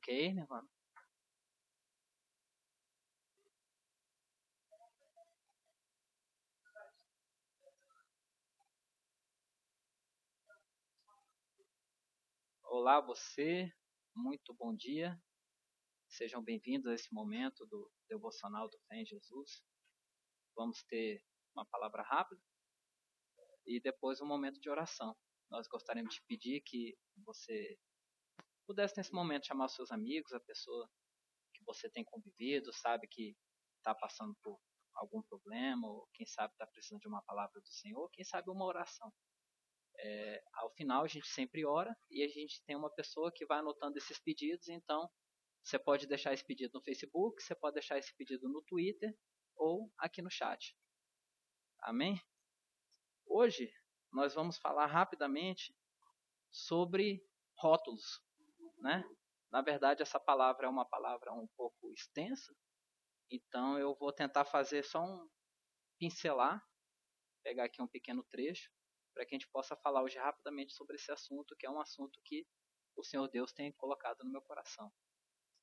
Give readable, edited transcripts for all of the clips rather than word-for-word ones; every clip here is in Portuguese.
Ok, Nirvana. Olá você, muito bom dia. Sejam bem-vindos a esse momento do Devocional do Fé em Jesus. Vamos ter uma palavra rápida e depois um momento de oração. Nós gostaríamos de pedir que você pudesse nesse momento chamar os seus amigos, a pessoa que você tem convivido, sabe que está passando por algum problema, ou quem sabe está precisando de uma palavra do Senhor, ou quem sabe uma oração. Ao final a gente sempre ora e a gente tem uma pessoa que vai anotando esses pedidos, então você pode deixar esse pedido no Facebook, você pode deixar esse pedido no Twitter ou aqui no chat. Amém? Hoje nós vamos falar rapidamente sobre rótulos, né? Na verdade essa palavra é uma palavra um pouco extensa, então eu vou tentar fazer só pincelar, pegar aqui um pequeno trecho, para que a gente possa falar hoje rapidamente sobre esse assunto, que é um assunto que o Senhor Deus tem colocado no meu coração.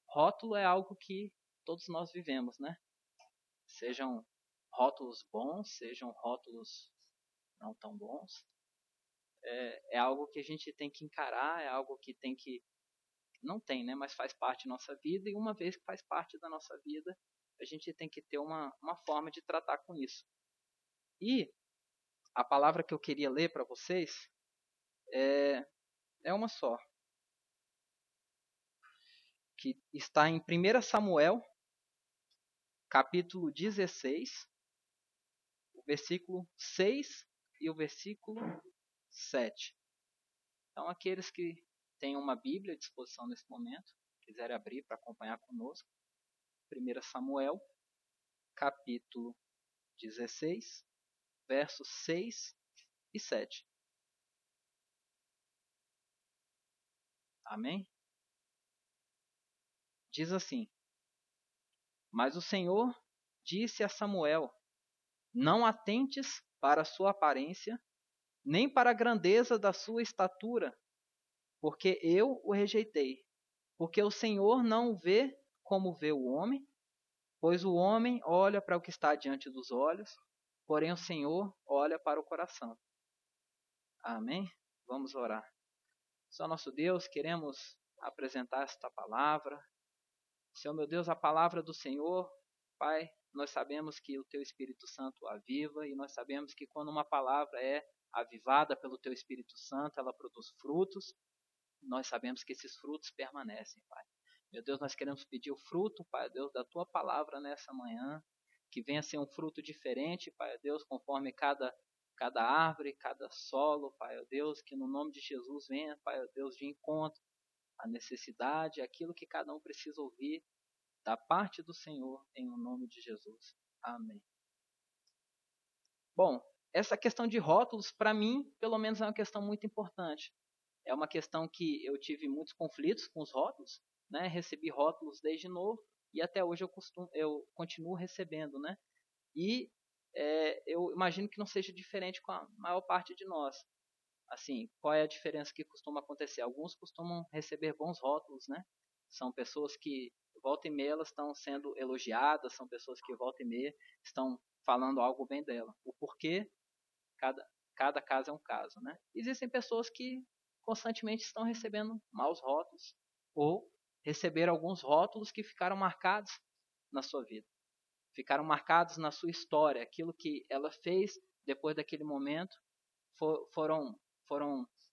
Rótulo é algo que todos nós vivemos, né? Sejam rótulos bons, sejam rótulos não tão bons. É algo que a gente tem que encarar, é algo que tem que... Não tem, né? Mas faz parte da nossa vida, e uma vez que faz parte da nossa vida, a gente tem que ter uma forma de tratar com isso. E a palavra que eu queria ler para vocês é uma só, que está em 1 Samuel, capítulo 16, o versículo 6 e o versículo 7. Então, aqueles que têm uma Bíblia à disposição nesse momento, quiserem abrir para acompanhar conosco, 1 Samuel, capítulo 16, versos 6 e 7. Amém? Diz assim: Mas o Senhor disse a Samuel: Não atentes para a sua aparência, nem para a grandeza da sua estatura, porque eu o rejeitei. Porque o Senhor não o vê como vê o homem, pois o homem olha para o que está diante dos olhos, porém o Senhor olha para o coração. Amém? Vamos orar. Senhor nosso Deus, queremos apresentar esta palavra. Senhor meu Deus, a palavra do Senhor, Pai, nós sabemos que o Teu Espírito Santo aviva, e nós sabemos que quando uma palavra é avivada pelo Teu Espírito Santo, ela produz frutos. Nós sabemos que esses frutos permanecem, Pai. Meu Deus, nós queremos pedir o fruto, Pai Deus, da Tua palavra nessa manhã, que venha ser um fruto diferente, Pai Deus, conforme cada árvore, cada solo, Pai Deus, que no nome de Jesus venha, Pai Deus, de encontro à necessidade, aquilo que cada um precisa ouvir da parte do Senhor, em o nome de Jesus. Amém. Bom, essa questão de rótulos, para mim, pelo menos é uma questão muito importante. É uma questão que eu tive muitos conflitos com os rótulos, né? Recebi rótulos desde novo e até hoje eu continuo recebendo, né? E eu imagino que não seja diferente com a maior parte de nós. Assim, qual é a diferença que costuma acontecer? Alguns costumam receber bons rótulos, né? São pessoas que volta e meia elas estão sendo elogiadas, são pessoas que volta e meia estão falando algo bem dela. O porquê, cada caso é um caso, né? Existem pessoas que constantemente estão recebendo maus rótulos ou receberam alguns rótulos que ficaram marcados na sua vida, ficaram marcados na sua história, aquilo que ela fez depois daquele momento foram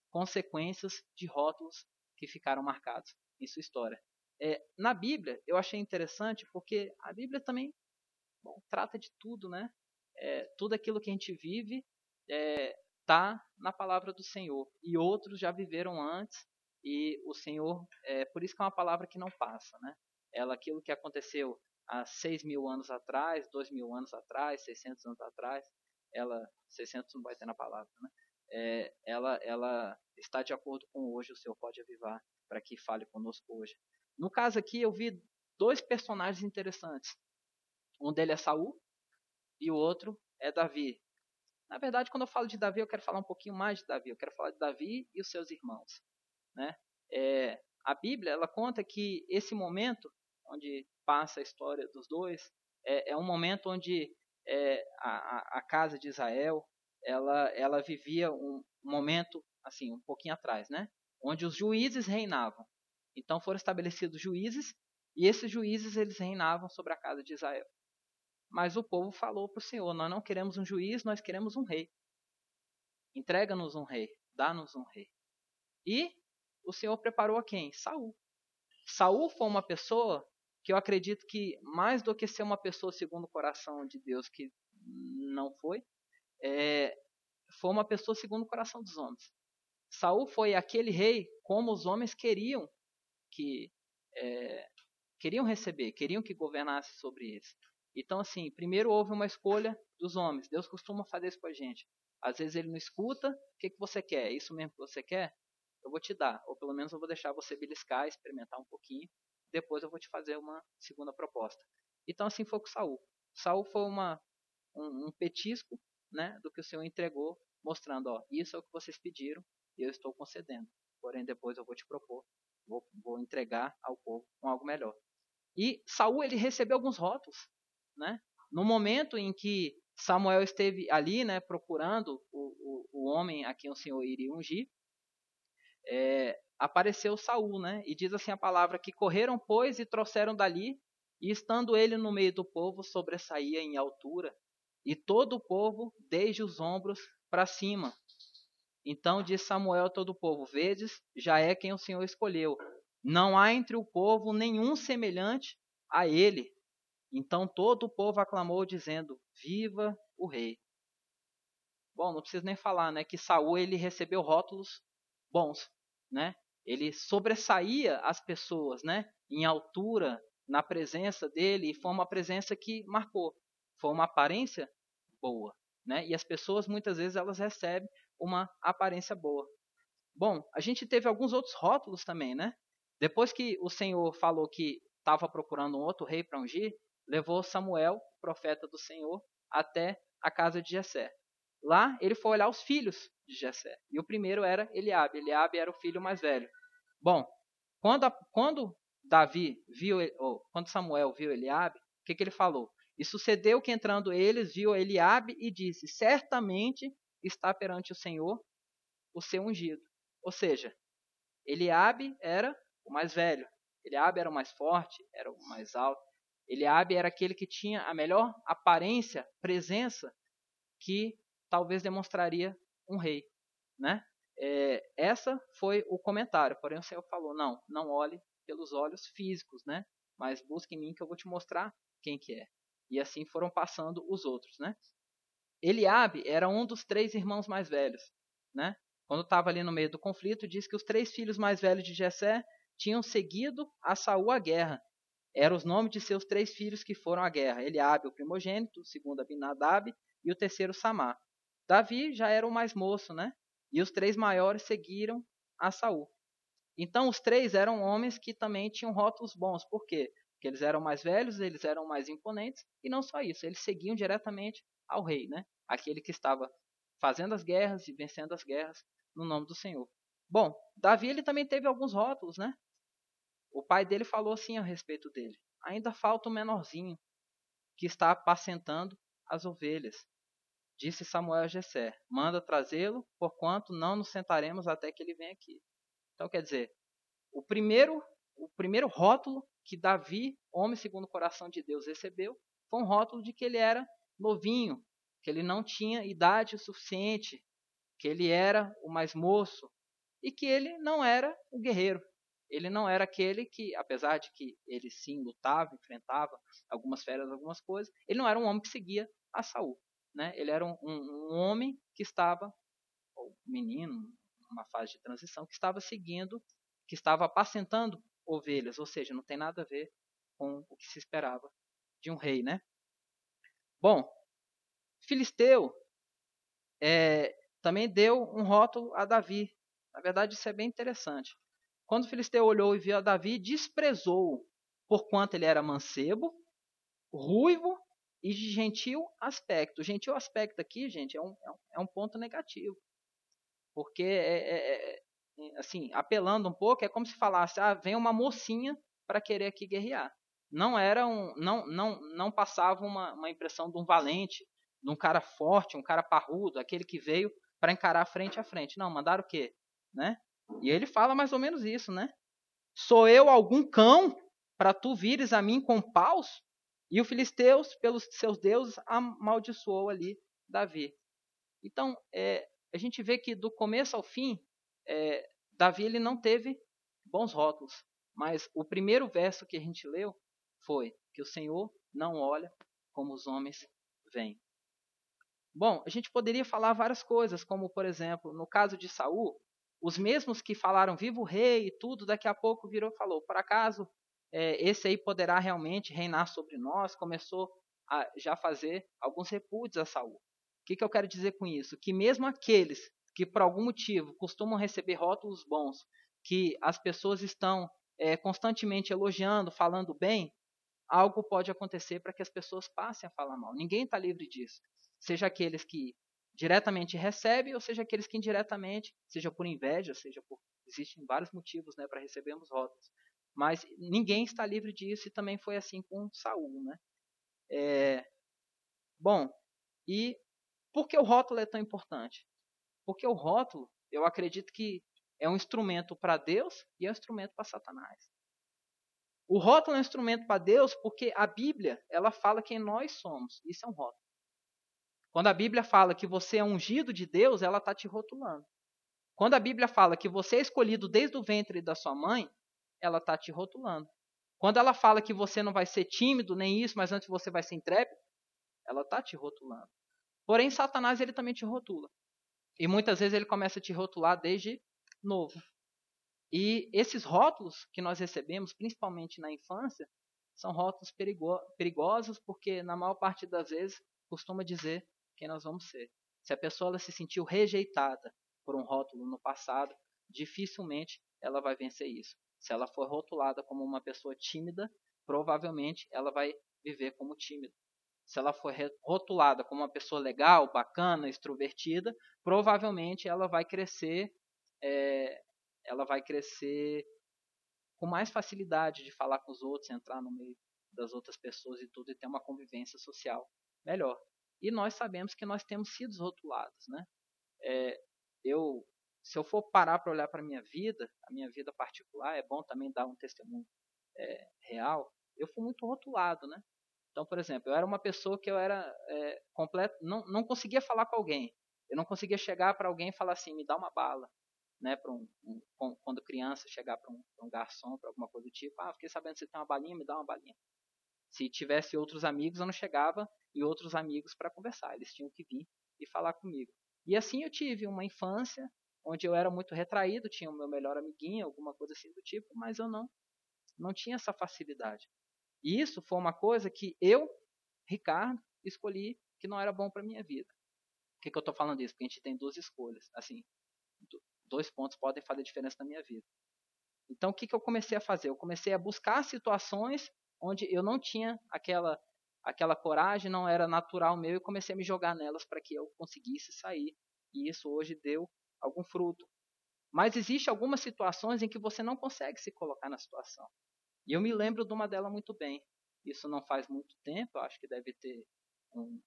consequências de rótulos que ficaram marcados em sua história. Na Bíblia, eu achei interessante porque a Bíblia também trata de tudo, né? Tudo aquilo que a gente vive está na palavra do Senhor. E outros já viveram antes, e o Senhor, por isso que é uma palavra que não passa, né? Aquilo que aconteceu há 6.000 anos atrás, 2.000 anos atrás, 600 anos atrás, 600 não vai ter na palavra, né? Ela está de acordo com hoje, o Senhor pode avivar para que fale conosco hoje. No caso aqui, eu vi dois personagens interessantes. Um deles é Saul e o outro é Davi. Na verdade, quando eu falo de Davi, eu quero falar um pouquinho mais de Davi. Eu quero falar de Davi e os seus irmãos, né? a Bíblia ela conta que esse momento, onde passa a história dos dois, é um momento onde a casa de Israel ela vivia um momento assim um pouquinho atrás, né? Onde os juízes reinavam. Então foram estabelecidos juízes e esses juízes eles reinavam sobre a casa de Israel. Mas o povo falou para o Senhor: nós não queremos um juiz, nós queremos um rei. Entrega-nos um rei, dá-nos um rei. E o Senhor preparou a quem? Saul. Saul foi uma pessoa que eu acredito que mais do que ser uma pessoa segundo o coração de Deus, que não foi, foi uma pessoa segundo o coração dos homens. Saul foi aquele rei como os homens queriam que queriam receber, queriam que governasse sobre eles. Então, assim, primeiro houve uma escolha dos homens. Deus costuma fazer isso com a gente. Às vezes ele não escuta. O que você quer? É isso mesmo que você quer? Eu vou te dar. Ou pelo menos eu vou deixar você beliscar, experimentar um pouquinho. Depois eu vou te fazer uma segunda proposta. Então, assim foi com Saul. Saul foi um petisco, né, do que o Senhor entregou, mostrando, ó, isso é o que vocês pediram e eu estou concedendo. Porém, depois eu vou te propor, vou entregar ao povo com algo melhor. E Saul ele recebeu alguns rótulos, né? No momento em que Samuel esteve ali, né, procurando o homem a quem o Senhor iria ungir, apareceu Saul, né? E diz assim a palavra que correram, pois, e trouxeram dali, e estando ele no meio do povo, sobressaía em altura, e todo o povo, desde os ombros para cima. Então disse Samuel a todo o povo: vedes, já é quem o Senhor escolheu. Não há entre o povo nenhum semelhante a ele. Então todo o povo aclamou, dizendo: viva o rei. Bom, não preciso nem falar, né, que Saul ele recebeu rótulos bons, né? Ele sobressaía as pessoas, né, em altura, na presença dele, e foi uma presença que marcou. Foi uma aparência boa, né? E as pessoas muitas vezes elas recebem uma aparência boa. Bom, a gente teve alguns outros rótulos também, né? Depois que o Senhor falou que estava procurando um outro rei para ungir, levou Samuel, profeta do Senhor, até a casa de Jessé. Lá ele foi olhar os filhos de Jessé. E o primeiro era Eliabe. Eliabe era o filho mais velho. Bom, quando quando Samuel viu Eliabe, o que ele falou? E sucedeu que entrando eles, viu Eliabe e disse: certamente está perante o Senhor o seu ungido. Ou seja, Eliabe era o mais velho. Eliabe era o mais forte, era o mais alto. Eliabe era aquele que tinha a melhor aparência, presença, que talvez demonstraria um rei, né? Essa foi o comentário. Porém o Senhor falou: não olhe pelos olhos físicos, né? Mas busque em mim que eu vou te mostrar quem que é. E assim foram passando os outros, né? Eliabe era um dos 3 irmãos mais velhos, né? Quando estava ali no meio do conflito, diz que os 3 filhos mais velhos de Jessé tinham seguido a Saul à guerra. Eram os nomes de seus 3 filhos que foram à guerra: Eliabe, o primogênito, o segundo Abinadab e o terceiro Samá. Davi já era o mais moço, né? E os 3 maiores seguiram a Saul. Então os 3 eram homens que também tinham rótulos bons. Por quê? Porque eles eram mais velhos, eles eram mais imponentes, e não só isso, eles seguiam diretamente ao rei, né? Aquele que estava fazendo as guerras e vencendo as guerras no nome do Senhor. Bom, Davi ele também teve alguns rótulos, né? O pai dele falou assim a respeito dele: ainda falta um menorzinho que está apacentando as ovelhas. Disse Samuel a Jessé: manda trazê-lo, porquanto não nos sentaremos até que ele venha aqui. Então quer dizer, o primeiro rótulo que Davi, homem segundo o coração de Deus, recebeu foi um rótulo de que ele era novinho, que ele não tinha idade suficiente, que ele era o mais moço e que ele não era o guerreiro. Ele não era aquele que, apesar de que ele sim lutava, enfrentava algumas feras, algumas coisas, ele não era um homem que seguia a Saul, né? Ele era um homem que estava, ou menino, uma fase de transição, que estava seguindo, que estava apacentando ovelhas, ou seja, não tem nada a ver com o que se esperava de um rei, né? Bom, Filisteu também deu um rótulo a Davi. Na verdade, isso é bem interessante. Quando o Filisteu olhou e viu a Davi, desprezou-o, porquanto ele era mancebo, ruivo e de gentil aspecto. O gentil aspecto aqui, gente, é um ponto negativo. Porque assim, apelando um pouco, é como se falasse, vem uma mocinha para querer aqui guerrear. Não passava uma impressão de um valente, de um cara forte, um cara parrudo, aquele que veio para encarar frente a frente. Não, mandaram o quê? Né? E ele fala mais ou menos isso, né? Sou eu algum cão para tu vires a mim com paus? E o filisteus, pelos seus deuses, amaldiçoou ali Davi. Então, a gente vê que do começo ao fim, Davi ele não teve bons rótulos. Mas o primeiro verso que a gente leu foi que o Senhor não olha como os homens veem. Bom, a gente poderia falar várias coisas, como por exemplo, no caso de Saul, os mesmos que falaram viva o rei e tudo, daqui a pouco virou e falou, por acaso esse aí poderá realmente reinar sobre nós? Começou a já fazer alguns repúdios a Saul. O que eu quero dizer com isso? Que mesmo aqueles que por algum motivo costumam receber rótulos bons, que as pessoas estão constantemente elogiando, falando bem, algo pode acontecer para que as pessoas passem a falar mal. Ninguém está livre disso. Seja aqueles que diretamente recebem, ou seja aqueles que indiretamente, seja por inveja, seja por... Existem vários motivos, né, para recebermos rótulos. Mas ninguém está livre disso, e também foi assim com Saul, né? Bom, e por que o rótulo é tão importante? Porque o rótulo, eu acredito que é um instrumento para Deus e é um instrumento para Satanás. O rótulo é um instrumento para Deus porque a Bíblia, ela fala quem nós somos. Isso é um rótulo. Quando a Bíblia fala que você é ungido de Deus, ela está te rotulando. Quando a Bíblia fala que você é escolhido desde o ventre da sua mãe, ela está te rotulando. Quando ela fala que você não vai ser tímido, nem isso, mas antes você vai ser intrépido, ela está te rotulando. Porém, Satanás ele também te rotula. E muitas vezes ele começa a te rotular desde novo. E esses rótulos que nós recebemos, principalmente na infância, são rótulos perigosos porque, na maior parte das vezes, costuma dizer quem nós vamos ser. Se a pessoa ela se sentiu rejeitada por um rótulo no passado, dificilmente ela vai vencer isso. Se ela for rotulada como uma pessoa tímida, provavelmente ela vai viver como tímida. Se ela for rotulada como uma pessoa legal, bacana, extrovertida, provavelmente ela vai crescer com mais facilidade de falar com os outros, entrar no meio das outras pessoas e tudo, e ter uma convivência social melhor. E nós sabemos que nós temos sido rotulados, né? Se eu for parar para olhar para a minha vida particular, é bom também dar um testemunho real, eu fui muito rotulado, né? Então, por exemplo, eu era uma pessoa que eu era não conseguia falar com alguém. Eu não conseguia chegar para alguém e falar assim, me dá uma bala. Né, quando criança, chegar para um garçom, para alguma coisa do tipo, fiquei sabendo que você tem uma balinha, me dá uma balinha. Se tivesse outros amigos, eu não chegava e outros amigos para conversar, eles tinham que vir e falar comigo. E assim eu tive uma infância onde eu era muito retraído, tinha o meu melhor amiguinho, alguma coisa assim do tipo, mas eu não tinha essa facilidade. E isso foi uma coisa que eu, Ricardo, escolhi que não era bom para minha vida. Por que eu estou falando isso? Porque a gente tem duas escolhas. Assim, 2 pontos podem fazer diferença na minha vida. Então, o que eu comecei a fazer? Eu comecei a buscar situações onde eu não tinha aquela coragem, não era natural meu, e comecei a me jogar nelas para que eu conseguisse sair. E isso hoje deu algum fruto. Mas existem algumas situações em que você não consegue se colocar na situação. E eu me lembro de uma delas muito bem. Isso não faz muito tempo, eu acho que deve ter uns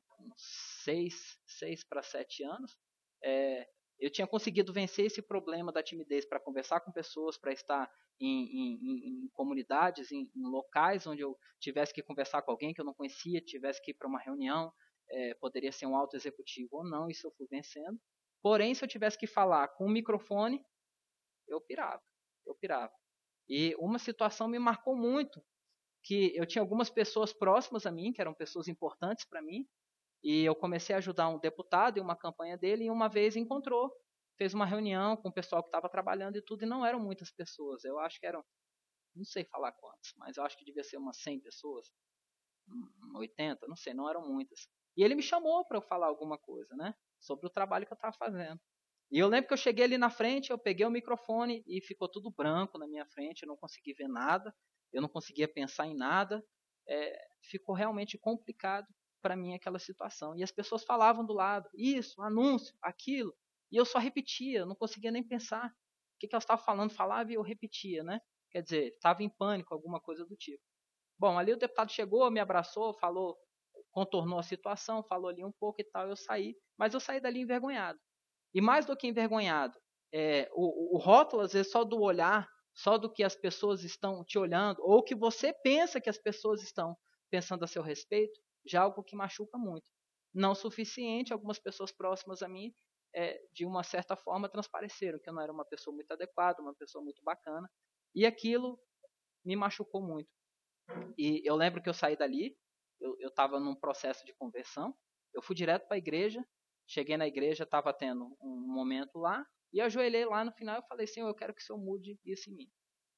6 para 7 anos. Eu tinha conseguido vencer esse problema da timidez para conversar com pessoas, para estar em comunidades, em locais onde eu tivesse que conversar com alguém que eu não conhecia, tivesse que ir para uma reunião, poderia ser um alto executivo ou não, isso eu fui vencendo. Porém, se eu tivesse que falar com um microfone, eu pirava. E uma situação me marcou muito, que eu tinha algumas pessoas próximas a mim, que eram pessoas importantes para mim, e eu comecei a ajudar um deputado em uma campanha dele, e uma vez encontrou, fez uma reunião com o pessoal que estava trabalhando e tudo, e não eram muitas pessoas. Eu acho que eram, não sei falar quantas, mas eu acho que devia ser umas 100 pessoas, 80, não sei, não eram muitas. E ele me chamou para eu falar alguma coisa, né, sobre o trabalho que eu estava fazendo. E eu lembro que eu cheguei ali na frente, eu peguei o microfone e ficou tudo branco na minha frente, eu não consegui ver nada, eu não conseguia pensar em nada, ficou realmente complicado para mim aquela situação. E as pessoas falavam do lado, isso, anúncio, aquilo, e eu só repetia, eu não conseguia nem pensar. que ela estava falando, falava e eu repetia, né? Quer dizer, estava em pânico, alguma coisa do tipo. Bom, ali o deputado chegou, me abraçou, falou, contornou a situação, falou ali um pouco e tal, eu saí, mas eu saí dali envergonhado. E mais do que envergonhado, o rótulo, às vezes, só do olhar, só do que as pessoas estão te olhando, ou que você pensa que as pessoas estão pensando a seu respeito, já é algo que machuca muito. Não o suficiente, algumas pessoas próximas a mim, de uma certa forma, transpareceram que eu não era uma pessoa muito adequada, uma pessoa muito bacana, e aquilo me machucou muito. E eu lembro que eu saí dali, eu estava num processo de conversão, eu fui direto para a igreja, cheguei na igreja, estava tendo um momento lá, e ajoelhei lá no final e falei, Senhor, eu quero que o Senhor mude isso em mim.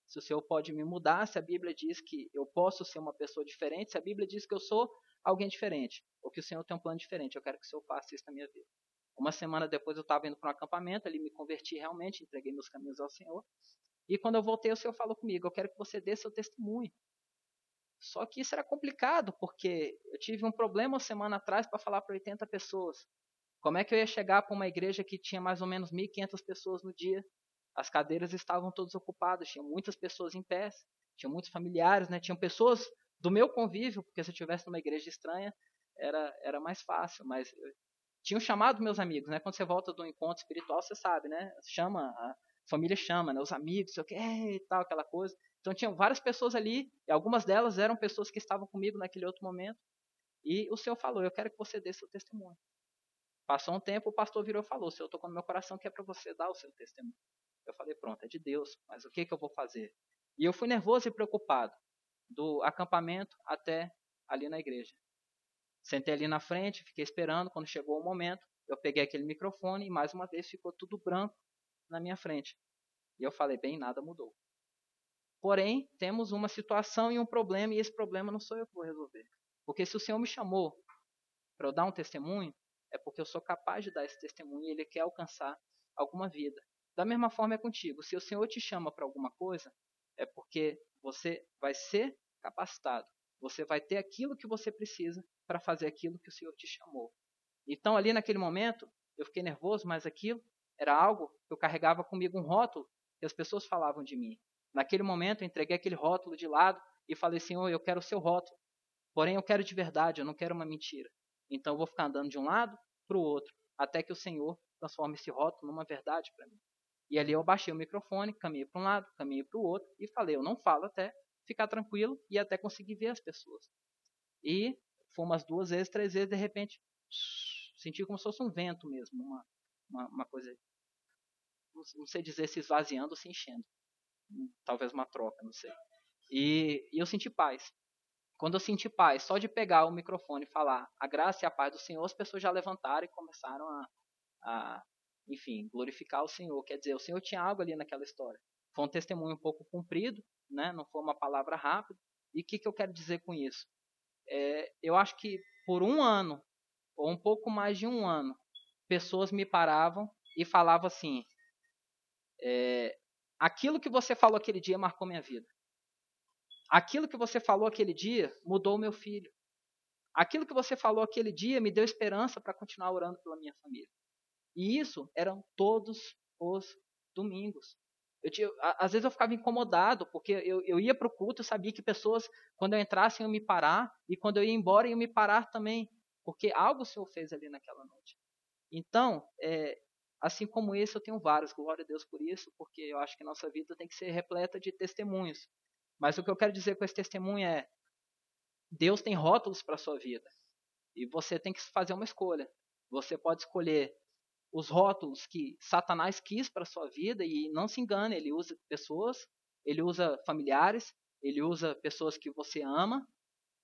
Se o Senhor pode me mudar, se a Bíblia diz que eu posso ser uma pessoa diferente, se a Bíblia diz que eu sou alguém diferente, ou que o Senhor tem um plano diferente, eu quero que o Senhor faça isso na minha vida. Uma semana depois eu estava indo para um acampamento, ali me converti realmente, entreguei meus caminhos ao Senhor, e quando eu voltei o Senhor falou comigo, eu quero que você dê seu testemunho. Só que isso era complicado, porque eu tive um problema uma semana atrás para falar para 80 pessoas. Como é que eu ia chegar para uma igreja que tinha mais ou menos 1.500 pessoas no dia? As cadeiras estavam todas ocupadas, tinha muitas pessoas em pé, tinha muitos familiares, né? Tinham pessoas do meu convívio, porque se eu estivesse numa igreja estranha, era mais fácil, mas tinham chamado meus amigos, né? Quando você volta do encontro espiritual, você sabe, né? Chama, a família chama, né? Os amigos, sei o que, e tal, aquela coisa. Então tinham várias pessoas ali, e algumas delas eram pessoas que estavam comigo naquele outro momento. E o Senhor falou, eu quero que você dê seu testemunho. Passou um tempo, o pastor virou e falou, o Senhor tocou no meu coração que é para você dar o seu testemunho. Eu falei, pronto, é de Deus, mas o que eu vou fazer? E eu fui nervoso e preocupado, do acampamento até ali na igreja. Sentei ali na frente, fiquei esperando, quando chegou o momento, eu peguei aquele microfone e mais uma vez ficou tudo branco na minha frente. E eu falei, bem, nada mudou. Porém, temos uma situação e um problema, e esse problema não sou eu que vou resolver. Porque se o Senhor me chamou para eu dar um testemunho, é porque eu sou capaz de dar esse testemunho e Ele quer alcançar alguma vida. Da mesma forma é contigo. Se o Senhor te chama para alguma coisa, é porque você vai ser capacitado. Você vai ter aquilo que você precisa para fazer aquilo que o Senhor te chamou. Então, ali naquele momento, eu fiquei nervoso, mas aquilo era algo que eu carregava comigo, um rótulo que as pessoas falavam de mim. Naquele momento, eu entreguei aquele rótulo de lado e falei, Senhor, eu quero o seu rótulo. Porém, eu quero de verdade, eu não quero uma mentira. Então, eu vou ficar andando de um lado para o outro, até que o Senhor transforme esse rótulo numa verdade para mim. E ali eu baixei o microfone, caminhei para um lado, caminhei para o outro e falei, eu não falo até ficar tranquilo e até conseguir ver as pessoas. E foi umas 2 vezes, 3 vezes, de repente, senti como se fosse um vento mesmo, uma coisa, não sei dizer se esvaziando ou se enchendo. Talvez uma troca, não sei. E eu senti paz. Quando eu senti paz, só de pegar o microfone e falar a graça e a paz do Senhor, as pessoas já levantaram e começaram enfim, glorificar o Senhor. Quer dizer, o Senhor tinha algo ali naquela história. Foi um testemunho um pouco comprido, né? Não foi uma palavra rápida. E o que eu quero dizer com isso? Eu acho que por um ano, ou um pouco mais de um ano, pessoas me paravam e falavam assim, aquilo que você falou aquele dia marcou minha vida. Aquilo que você falou aquele dia mudou o meu filho. Aquilo que você falou aquele dia me deu esperança para continuar orando pela minha família. E isso eram todos os domingos. Às vezes eu ficava incomodado, porque eu ia para o culto e sabia que pessoas, quando eu entrasse, iam me parar, e quando eu ia embora, iam me parar também, porque algo o Senhor fez ali naquela noite. Então, assim como esse, eu tenho vários, glória a Deus por isso, porque eu acho que nossa vida tem que ser repleta de testemunhos. Mas o que eu quero dizer com esse testemunho é, Deus tem rótulos para a sua vida, e você tem que fazer uma escolha. Você pode escolher os rótulos que Satanás quis para a sua vida, e não se engane, ele usa pessoas, ele usa familiares, ele usa pessoas que você ama,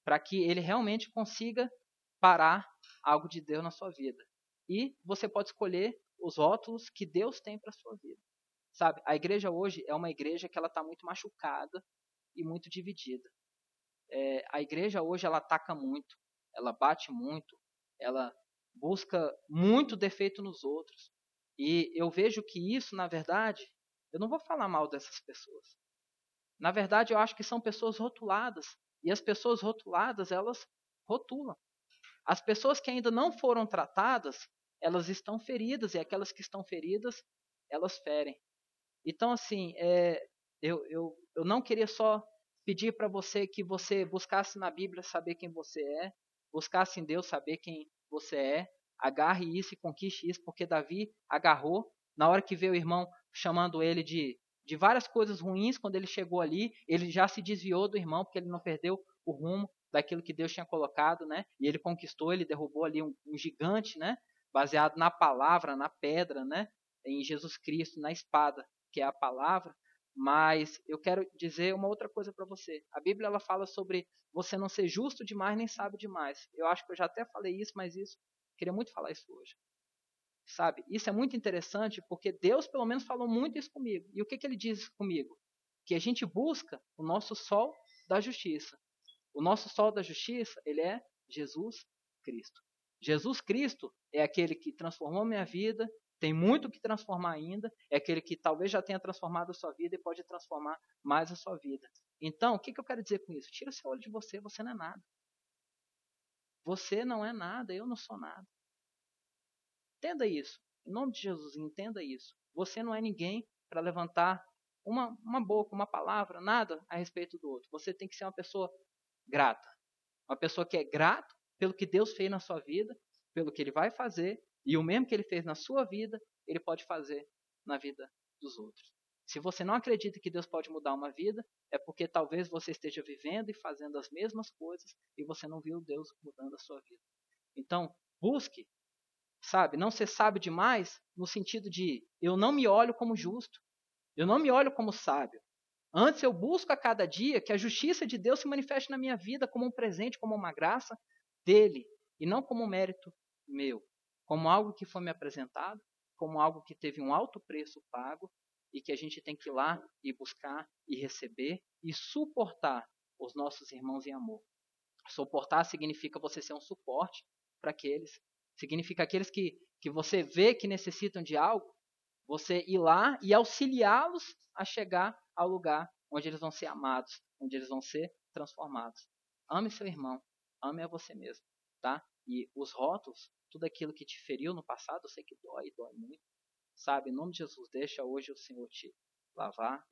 para que ele realmente consiga parar algo de Deus na sua vida. E você pode escolher os rótulos que Deus tem para a sua vida. Sabe, a igreja hoje é uma igreja que ela está muito machucada e muito dividida. A igreja hoje ela ataca muito, ela bate muito, ela busca muito defeito nos outros. E eu vejo que isso, na verdade, eu não vou falar mal dessas pessoas. Na verdade, eu acho que são pessoas rotuladas. E as pessoas rotuladas, elas rotulam. As pessoas que ainda não foram tratadas, elas estão feridas. E aquelas que estão feridas, elas ferem. Então, assim, eu não queria só pedir para você que você buscasse na Bíblia saber quem você é, buscasse em Deus saber quem você é, agarre isso e conquiste isso, porque Davi agarrou, na hora que veio o irmão chamando ele de várias coisas ruins, quando ele chegou ali, ele já se desviou do irmão, porque ele não perdeu o rumo daquilo que Deus tinha colocado, né? E ele conquistou, ele derrubou ali um gigante, né? Baseado na palavra, na pedra, né? Em Jesus Cristo, na espada, que é a palavra. Mas eu quero dizer uma outra coisa para você. A Bíblia ela fala sobre você não ser justo demais nem sábio demais. Eu acho que eu já até falei isso, mas queria muito falar isso hoje. Sabe? Isso é muito interessante porque Deus pelo menos falou muito isso comigo. E o que ele diz comigo? Que a gente busca o nosso sol da justiça. O nosso sol da justiça, ele é Jesus Cristo. Jesus Cristo é aquele que transformou minha vida, tem muito que transformar ainda, é aquele que talvez já tenha transformado a sua vida e pode transformar mais a sua vida. Então, o que eu quero dizer com isso? Tira o seu olho de você, você não é nada. Você não é nada, eu não sou nada. Entenda isso. Em nome de Jesus, entenda isso. Você não é ninguém para levantar uma boca, uma palavra, nada a respeito do outro. Você tem que ser uma pessoa grata. Uma pessoa que é grata pelo que Deus fez na sua vida, pelo que Ele vai fazer, e o mesmo que Ele fez na sua vida, Ele pode fazer na vida dos outros. Se você não acredita que Deus pode mudar uma vida, é porque talvez você esteja vivendo e fazendo as mesmas coisas e você não viu Deus mudando a sua vida. Então, busque, sabe, não ser sábio demais no sentido de eu não me olho como justo, eu não me olho como sábio. Antes eu busco a cada dia que a justiça de Deus se manifeste na minha vida como um presente, como uma graça dele, e não como um mérito meu, como algo que foi me apresentado, como algo que teve um alto preço pago e que a gente tem que ir lá e buscar e receber e suportar os nossos irmãos em amor. Suportar significa você ser um suporte para aqueles, significa aqueles que você vê que necessitam de algo, você ir lá e auxiliá-los a chegar ao lugar onde eles vão ser amados, onde eles vão ser transformados. Ame seu irmão, ame a você mesmo, tá? E os rótulos, tudo aquilo que te feriu no passado, eu sei que dói muito, sabe? Em nome de Jesus, deixa hoje o Senhor te lavar.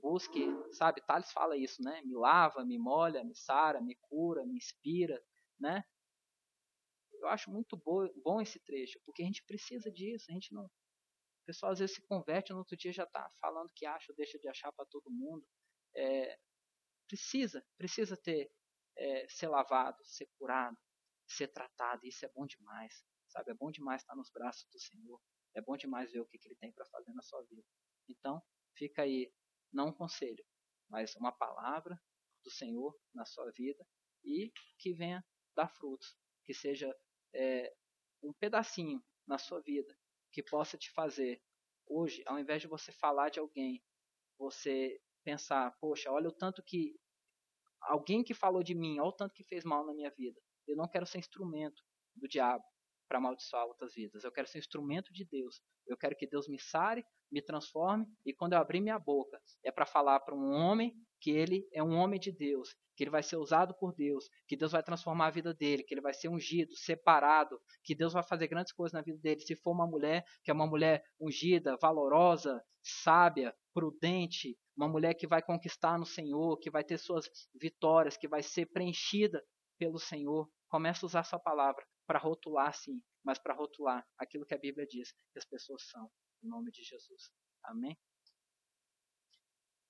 Busque, sabe? Thales fala isso, né? Me lava, me molha, me sara, me cura, me inspira, né? Eu acho muito bom esse trecho, porque a gente precisa disso, a gente não. O pessoal às vezes se converte, no outro dia já está falando que acha ou deixa de achar para todo mundo. É, precisa ser lavado, ser curado, ser tratado. Isso é bom demais, sabe? É bom demais estar nos braços do Senhor. É bom demais ver o que Ele tem para fazer na sua vida. Então, fica aí, não um conselho, mas uma palavra do Senhor na sua vida e que venha dar frutos, que seja um pedacinho na sua vida que possa te fazer hoje, ao invés de você falar de alguém, você pensar, poxa, olha o tanto que alguém que falou de mim, olha o tanto que fez mal na minha vida. Eu não quero ser instrumento do diabo para amaldiçoar outras vidas. Eu quero ser instrumento de Deus. Eu quero que Deus me sare, me transforme, e quando eu abrir minha boca, é para falar para um homem que ele é um homem de Deus, que ele vai ser usado por Deus, que Deus vai transformar a vida dele, que ele vai ser ungido, separado, que Deus vai fazer grandes coisas na vida dele. Se for uma mulher, que é uma mulher ungida, valorosa, sábia, prudente, uma mulher que vai conquistar no Senhor, que vai ter suas vitórias, que vai ser preenchida pelo Senhor. Começa a usar sua palavra para rotular, sim, mas para rotular aquilo que a Bíblia diz que as pessoas são, em nome de Jesus. Amém?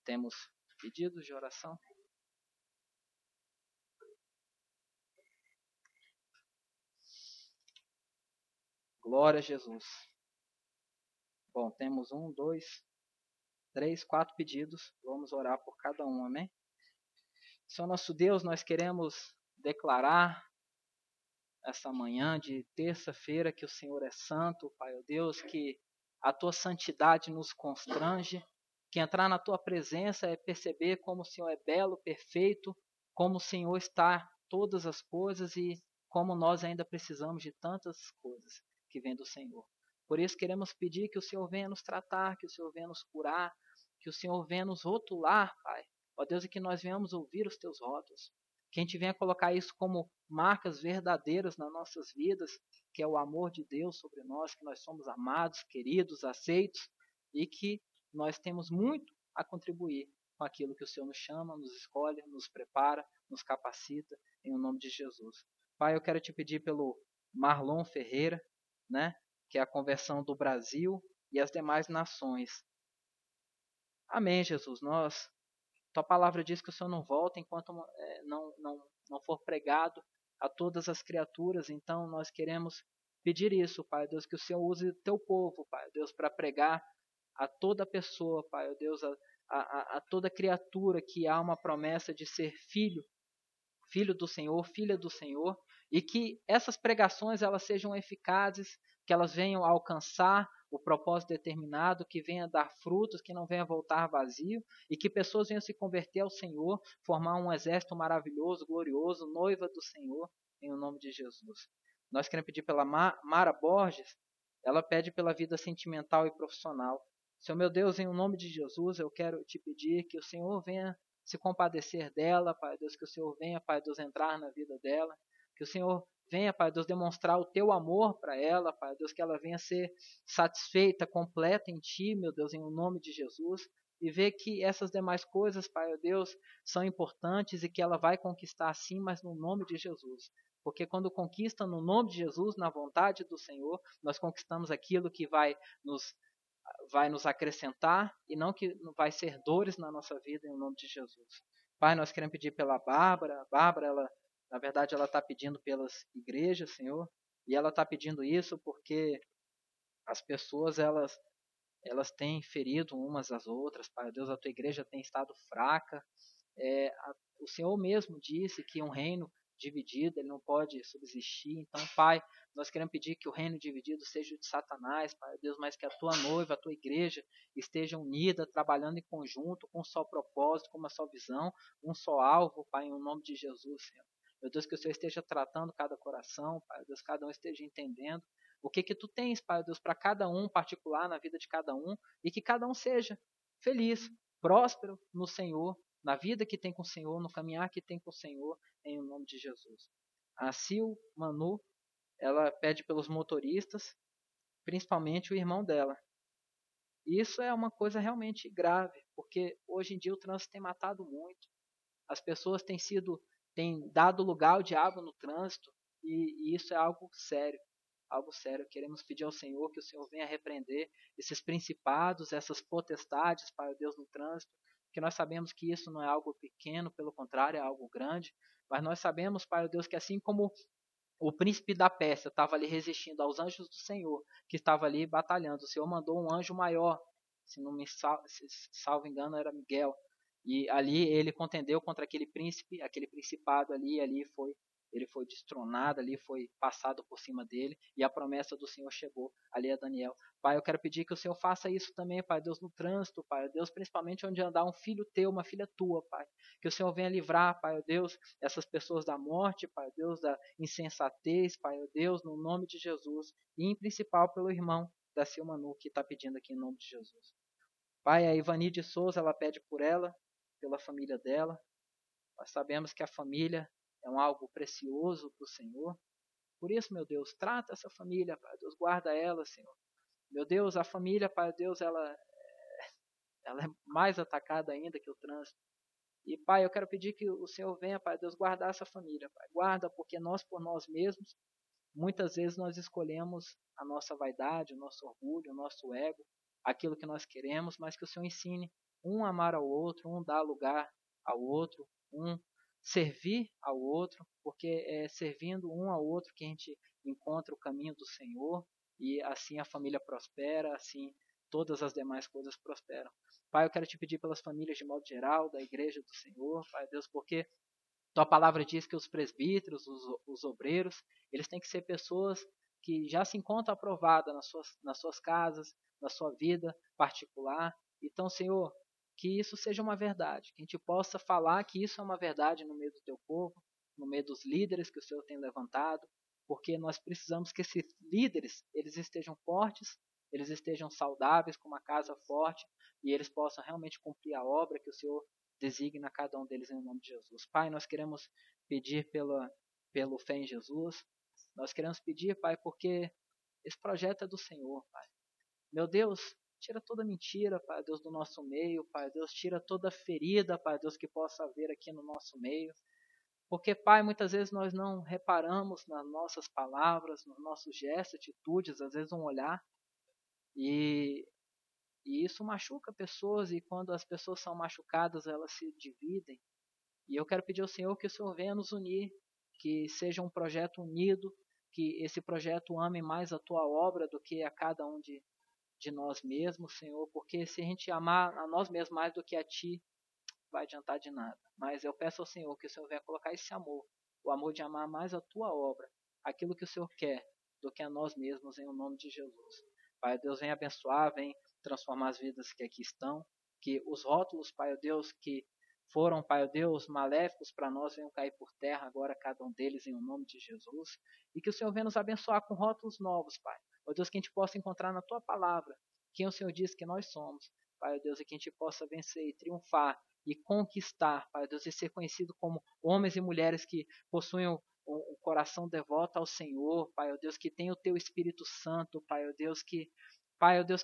Temos pedidos de oração? Glória a Jesus. Bom, temos 1, 2, 3, 4 pedidos. Vamos orar por cada um, amém? Senhor nosso Deus, nós queremos declarar essa manhã de terça-feira que o Senhor é santo, Pai, ó Deus, que a tua santidade nos constrange, que entrar na tua presença é perceber como o Senhor é belo, perfeito, como o Senhor está todas as coisas e como nós ainda precisamos de tantas coisas que vêm do Senhor. Por isso queremos pedir que o Senhor venha nos tratar, que o Senhor venha nos curar, que o Senhor venha nos rotular, Pai. Ó Deus, e que nós venhamos ouvir os teus rótulos. Que a gente venha colocar isso como marcas verdadeiras nas nossas vidas, que é o amor de Deus sobre nós, que nós somos amados, queridos, aceitos, e que nós temos muito a contribuir com aquilo que o Senhor nos chama, nos escolhe, nos prepara, nos capacita, em o nome de Jesus. Pai, eu quero te pedir pelo Marlon Ferreira, né, que é a conversão do Brasil e as demais nações. Amém, Jesus. Tua palavra diz que o Senhor não volta enquanto não for pregado a todas as criaturas. Então nós queremos pedir isso, Pai Deus, que o Senhor use o teu povo, Pai Deus, para pregar a toda pessoa, Pai Deus, a toda criatura que há uma promessa de ser filho do Senhor, filha do Senhor, e que essas pregações elas sejam eficazes, que elas venham a alcançar o propósito determinado, que venha dar frutos, que não venha voltar vazio, e que pessoas venham se converter ao Senhor, formar um exército maravilhoso, glorioso, noiva do Senhor, em o nome de Jesus. Nós queremos pedir pela Mara Borges, ela pede pela vida sentimental e profissional. Senhor meu Deus, em o nome de Jesus, eu quero te pedir que o Senhor venha se compadecer dela, Pai Deus, que o Senhor venha, Pai Deus, entrar na vida dela, que o Senhor venha, Pai Deus, demonstrar o teu amor para ela, Pai Deus, que ela venha ser satisfeita, completa em Ti, meu Deus, em o nome de Jesus, e ver que essas demais coisas, Pai Deus, são importantes e que ela vai conquistar sim, mas no nome de Jesus. Porque quando conquista no nome de Jesus, na vontade do Senhor, nós conquistamos aquilo que vai nos acrescentar e não que vai ser dores na nossa vida, em nome de Jesus. Pai, nós queremos pedir pela Bárbara. A Bárbara, na verdade, ela está pedindo pelas igrejas, Senhor, e ela está pedindo isso porque as pessoas, elas têm ferido umas às outras. Pai Deus, a tua igreja tem estado fraca. O Senhor mesmo disse que um reino dividido, ele não pode subsistir. Então, Pai, nós queremos pedir que o reino dividido seja de Satanás, Pai Deus, mas que a tua noiva, a tua igreja esteja unida, trabalhando em conjunto, com um só propósito, com uma só visão, um só alvo, Pai, em nome de Jesus, Senhor. Meu Deus, que o Senhor esteja tratando cada coração, Pai Deus, cada um esteja entendendo o que tu tens, Pai Deus, para cada um particular, na vida de cada um, e que cada um seja feliz, próspero no Senhor, na vida que tem com o Senhor, no caminhar que tem com o Senhor, em nome de Jesus. A Sil Manu, ela pede pelos motoristas, principalmente o irmão dela. E isso é uma coisa realmente grave, porque hoje em dia o trânsito tem matado muito. As pessoas têm dado lugar ao diabo no trânsito, e isso é algo sério. Algo sério. Queremos pedir ao Senhor que o Senhor venha repreender esses principados, essas potestades, Pai Deus, no trânsito, que nós sabemos que isso não é algo pequeno, pelo contrário, é algo grande, mas nós sabemos, Pai Deus, que assim como o príncipe da Pérsia estava ali resistindo aos anjos do Senhor, que estava ali batalhando, o Senhor mandou um anjo maior, se não me salvo engano, era Miguel, e ali ele contendeu contra aquele príncipe, aquele principado ali, ele foi destronado, ali foi passado por cima dele, e a promessa do Senhor chegou ali a Daniel. Pai, eu quero pedir que o Senhor faça isso também, Pai Deus, no trânsito, Pai Deus, principalmente onde andar um filho teu, uma filha tua, Pai. Que o Senhor venha livrar, Pai Deus, essas pessoas da morte, Pai Deus, da insensatez, Pai Deus, no nome de Jesus, e em principal pelo irmão da Silmanu, que está pedindo aqui em nome de Jesus. Pai, a Ivani de Souza, ela pede por ela, pela família dela. Nós sabemos que a família é algo precioso para o Senhor. Por isso, meu Deus, trata essa família, Pai Deus, guarda ela, Senhor. Meu Deus, a família, Pai Deus, ela é mais atacada ainda que o trânsito. E, Pai, eu quero pedir que o Senhor venha, Pai Deus, guardar essa família, Pai. Guarda, porque nós, por nós mesmos, muitas vezes nós escolhemos a nossa vaidade, o nosso orgulho, o nosso ego, aquilo que nós queremos, mas que o Senhor ensine um a amar ao outro, um dar lugar ao outro, um servir ao outro, porque é servindo um ao outro que a gente encontra o caminho do Senhor e assim a família prospera, assim todas as demais coisas prosperam. Pai, eu quero te pedir pelas famílias de modo geral, da igreja do Senhor, Pai Deus, porque tua palavra diz que os presbíteros, os obreiros, eles têm que ser pessoas que já se encontram aprovadas nas suas casas, na sua vida particular. Então, Senhor, que isso seja uma verdade, que a gente possa falar que isso é uma verdade no meio do teu povo, no meio dos líderes que o Senhor tem levantado, porque nós precisamos que esses líderes eles estejam fortes, eles estejam saudáveis, com uma casa forte, e eles possam realmente cumprir a obra que o Senhor designa cada um deles em nome de Jesus. Pai, nós queremos pedir pelo fé em Jesus. Nós queremos pedir, Pai, porque esse projeto é do Senhor, Pai. Meu Deus, Tira toda mentira, Pai Deus, do nosso meio, Pai Deus, tira toda ferida, Pai Deus, que possa haver aqui no nosso meio. Porque, Pai, muitas vezes nós não reparamos nas nossas palavras, nos nossos gestos, atitudes, às vezes um olhar, e, e isso machuca pessoas, e quando as pessoas são machucadas, elas se dividem. E eu quero pedir ao Senhor que o Senhor venha nos unir, que seja um projeto unido, que esse projeto ame mais a Tua obra do que a cada um de nós mesmos, Senhor, porque se a gente amar a nós mesmos mais do que a Ti, vai adiantar de nada. Mas eu peço ao Senhor que o Senhor venha colocar esse amor, o amor de amar mais a Tua obra, aquilo que o Senhor quer, do que a nós mesmos, em o nome de Jesus. Pai Deus, vem abençoar, vem transformar as vidas que aqui estão, que os rótulos, Pai Deus, que foram, Pai Deus, maléficos para nós, venham cair por terra agora, cada um deles, em o nome de Jesus, e que o Senhor venha nos abençoar com rótulos novos, Pai. Ó Deus, que a gente possa encontrar na Tua palavra quem o Senhor diz que nós somos, Pai Deus, e que a gente possa vencer e triunfar e conquistar, Pai Deus, e ser conhecido como homens e mulheres que possuem um coração devoto ao Senhor, Pai Deus, que tem o Teu Espírito Santo, Pai Deus, que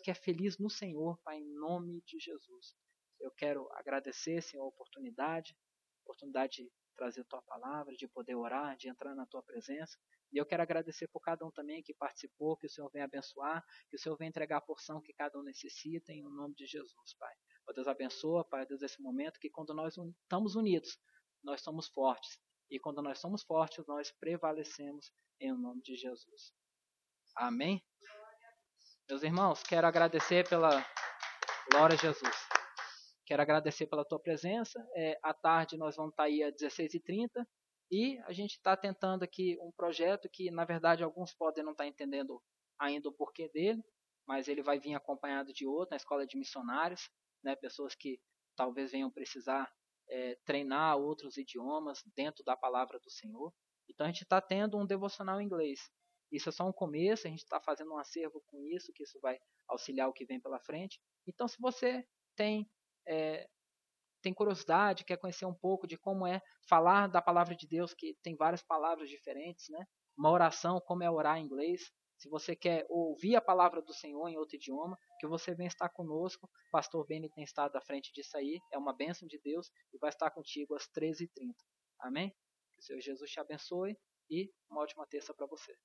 é feliz no Senhor, Pai, em nome de Jesus. Eu quero agradecer, Senhor, a oportunidade de trazer a Tua palavra, de poder orar, de entrar na Tua presença. E eu quero agradecer por cada um também que participou, que o Senhor venha abençoar, que o Senhor venha entregar a porção que cada um necessita, em nome de Jesus, Pai. Ó Deus, abençoa, Pai, Deus, esse momento, que quando nós estamos unidos, nós somos fortes. E quando nós somos fortes, nós prevalecemos, em nome de Jesus. Amém? Meus irmãos, quero agradecer pela... Glória a Jesus. Quero agradecer pela tua presença. À tarde nós vamos estar aí às 16h30 e a gente está tentando aqui um projeto que, na verdade, alguns podem não estar entendendo ainda o porquê dele, mas ele vai vir acompanhado de outro na escola de missionários, né, pessoas que talvez venham precisar treinar outros idiomas dentro da palavra do Senhor. Então a gente está tendo um devocional em inglês. Isso é só um começo, a gente está fazendo um acervo com isso, que isso vai auxiliar o que vem pela frente. Então, se você tem curiosidade, quer conhecer um pouco de como é falar da palavra de Deus, que tem várias palavras diferentes, né? Uma oração, como é orar em inglês. Se você quer ouvir a palavra do Senhor em outro idioma, que você venha estar conosco. O pastor Benny tem estado à frente disso aí, é uma bênção de Deus e vai estar contigo às 13h30. Amém? Que o Senhor Jesus te abençoe e uma ótima terça para você.